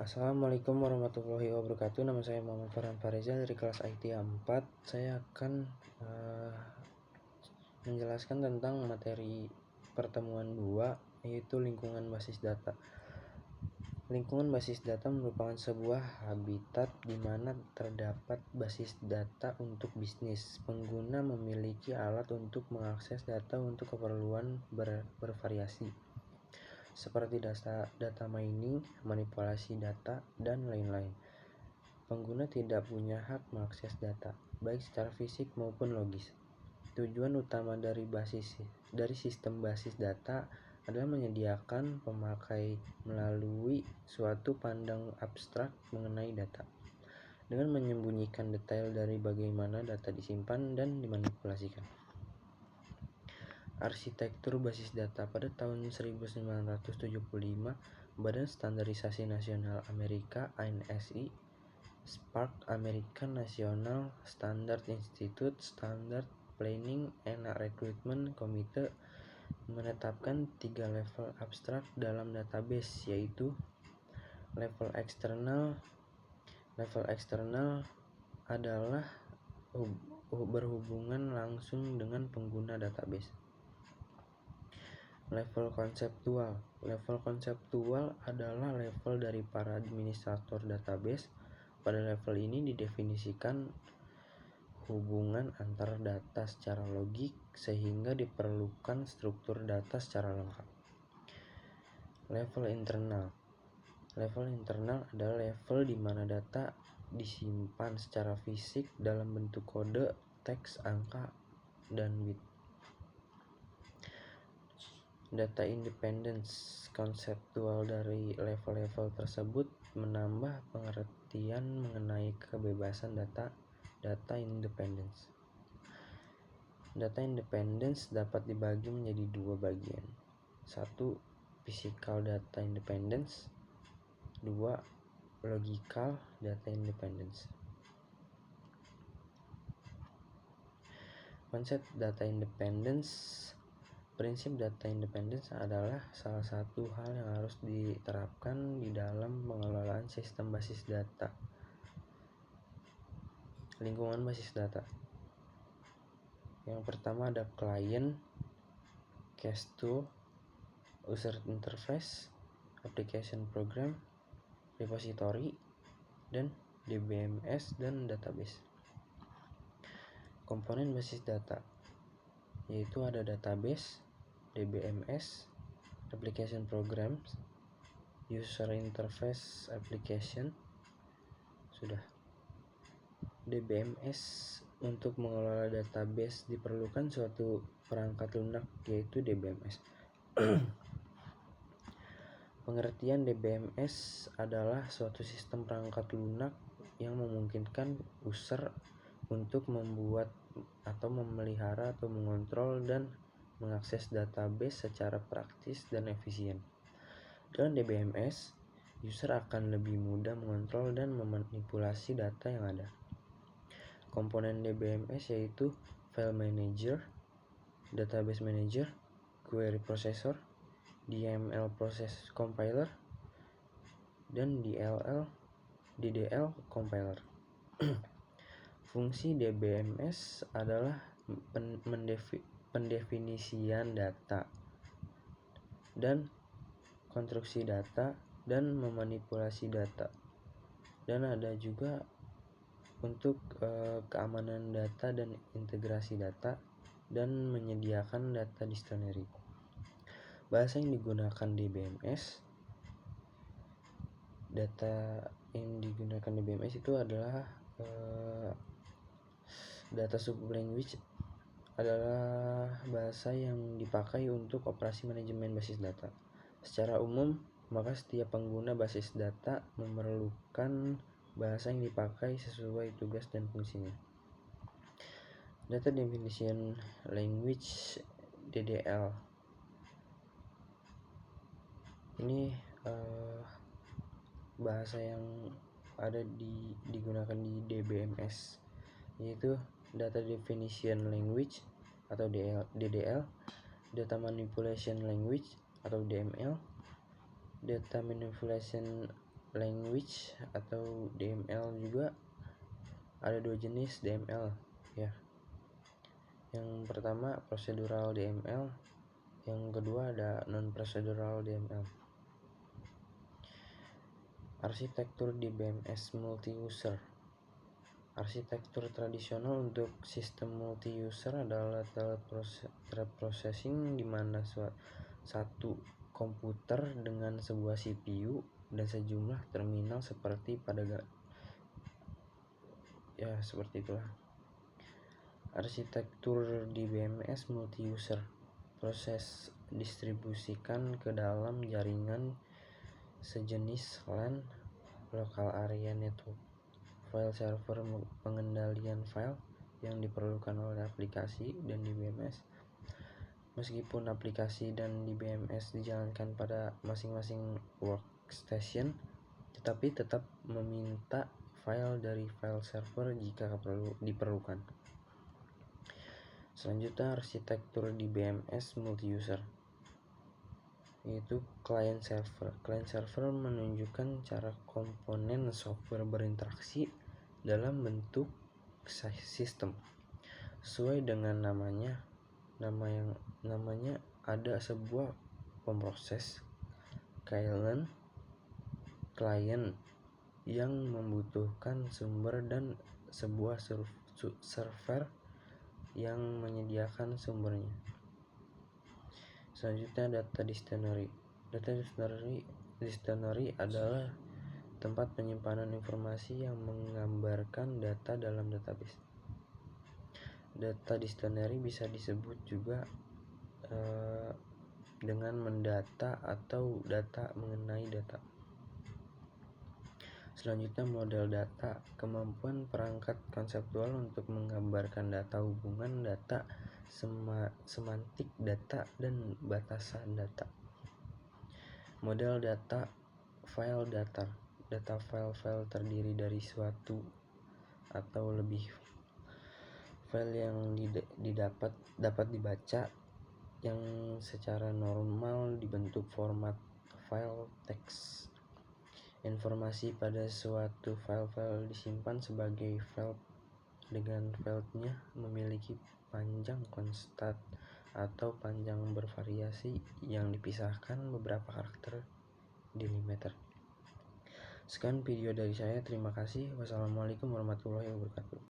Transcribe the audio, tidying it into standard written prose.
Assalamualaikum warahmatullahi wabarakatuh. Nama saya Muhammad Farhan Fariza dari kelas IT 4. Saya akan menjelaskan tentang materi pertemuan 2, yaitu lingkungan basis data. Lingkungan basis data merupakan sebuah habitat di mana terdapat basis data untuk bisnis. Pengguna memiliki alat untuk mengakses data untuk keperluan bervariasi, seperti data mining, manipulasi data, dan lain-lain. Pengguna tidak punya hak mengakses data, baik secara fisik maupun logis. Tujuan utama dari sistem basis data adalah menyediakan pemakai melalui suatu pandang abstrak mengenai data, dengan menyembunyikan detail dari bagaimana data disimpan dan dimanipulasikan. Arsitektur basis data. Pada tahun 1975, Badan Standarisasi Nasional Amerika (ANSI), SPARC, American National Standard Institute, Standard Planning and Recruitment Committee, menetapkan 3 level abstrak dalam database, yaitu level eksternal. Level eksternal adalah berhubungan langsung dengan pengguna database. Level konseptual. Level konseptual adalah level dari para administrator database. Pada level ini didefinisikan hubungan antar data secara logik sehingga diperlukan struktur data secara lengkap. Level internal. Level internal adalah level di mana data disimpan secara fisik dalam bentuk kode, teks, angka, dan bit. Data independence. Konseptual dari level-level tersebut menambah pengertian mengenai kebebasan data independence. Data independence dapat dibagi menjadi 2 bagian. 1. Physical data independence. 2. Logical data independence. Konsep data independence. Prinsip data independence adalah salah satu hal yang harus diterapkan di dalam pengelolaan sistem basis data. Lingkungan basis data. Yang pertama ada client, cache tool, user interface, application program, repository, dan DBMS dan database. Komponen basis data, yaitu ada database, DBMS, application programs, user interface application. Sudah. DBMS. Untuk mengelola database diperlukan suatu perangkat lunak, yaitu DBMS. Pengertian DBMS adalah suatu sistem perangkat lunak yang memungkinkan user untuk membuat atau memelihara atau mengontrol dan mengakses database secara praktis dan efisien. Dengan DBMS, user akan lebih mudah mengontrol dan memanipulasi data yang ada. Komponen DBMS yaitu File Manager, Database Manager, Query Processor, DML Process Compiler, dan DDL Compiler. Fungsi DBMS adalah pendefinisian data dan konstruksi data dan memanipulasi data, dan ada juga untuk keamanan data dan integrasi data, dan menyediakan data dictionary. Bahasa yang digunakan DBMS. Data yang digunakan DBMS itu adalah data sublanguage adalah bahasa yang dipakai untuk operasi manajemen basis data. Secara umum, maka setiap pengguna basis data memerlukan bahasa yang dipakai sesuai tugas dan fungsinya. Data Definition Language, DDL. Ini bahasa yang digunakan di DBMS, yaitu Data Definition Language atau DDL, Data Manipulation Language atau DML, Data Manipulation language atau DML juga ada dua jenis DML ya. Yang pertama procedural DML, yang kedua ada non procedural DML. Arsitektur di BMS multi-user. Arsitektur tradisional untuk sistem multi-user adalah processing di mana satu komputer dengan sebuah CPU dan sejumlah terminal seperti seperti itulah. Arsitektur di BMS multi-user. Proses distribusikan ke dalam jaringan sejenis LAN, local area network. File server pengendalian file yang diperlukan oleh aplikasi dan di BMS. Meskipun aplikasi dan di BMS dijalankan pada masing-masing workstation, tetapi tetap meminta file dari file server jika diperlukan. Selanjutnya arsitektur di BMS multi-user, yaitu client server. Client server menunjukkan cara komponen software berinteraksi dalam bentuk sistem. Sesuai dengan namanya ada sebuah pemroses client yang membutuhkan sumber dan sebuah server yang menyediakan sumbernya. Selanjutnya data dictionary. Data dictionary adalah tempat penyimpanan informasi yang menggambarkan data dalam database. Data dictionary bisa disebut juga dengan mendata atau data mengenai data. Selanjutnya model data, kemampuan perangkat konseptual untuk menggambarkan data, hubungan data, semantik data, dan batasan data. Model data, file datar. Data file terdiri dari suatu atau lebih file yang dapat dibaca yang secara normal dibentuk format file teks. Informasi pada suatu file disimpan sebagai file dengan filenya memiliki panjang konstan atau panjang bervariasi yang dipisahkan beberapa karakter delimiter. Sekian video dari saya, terima kasih. Wassalamualaikum warahmatullahi wabarakatuh.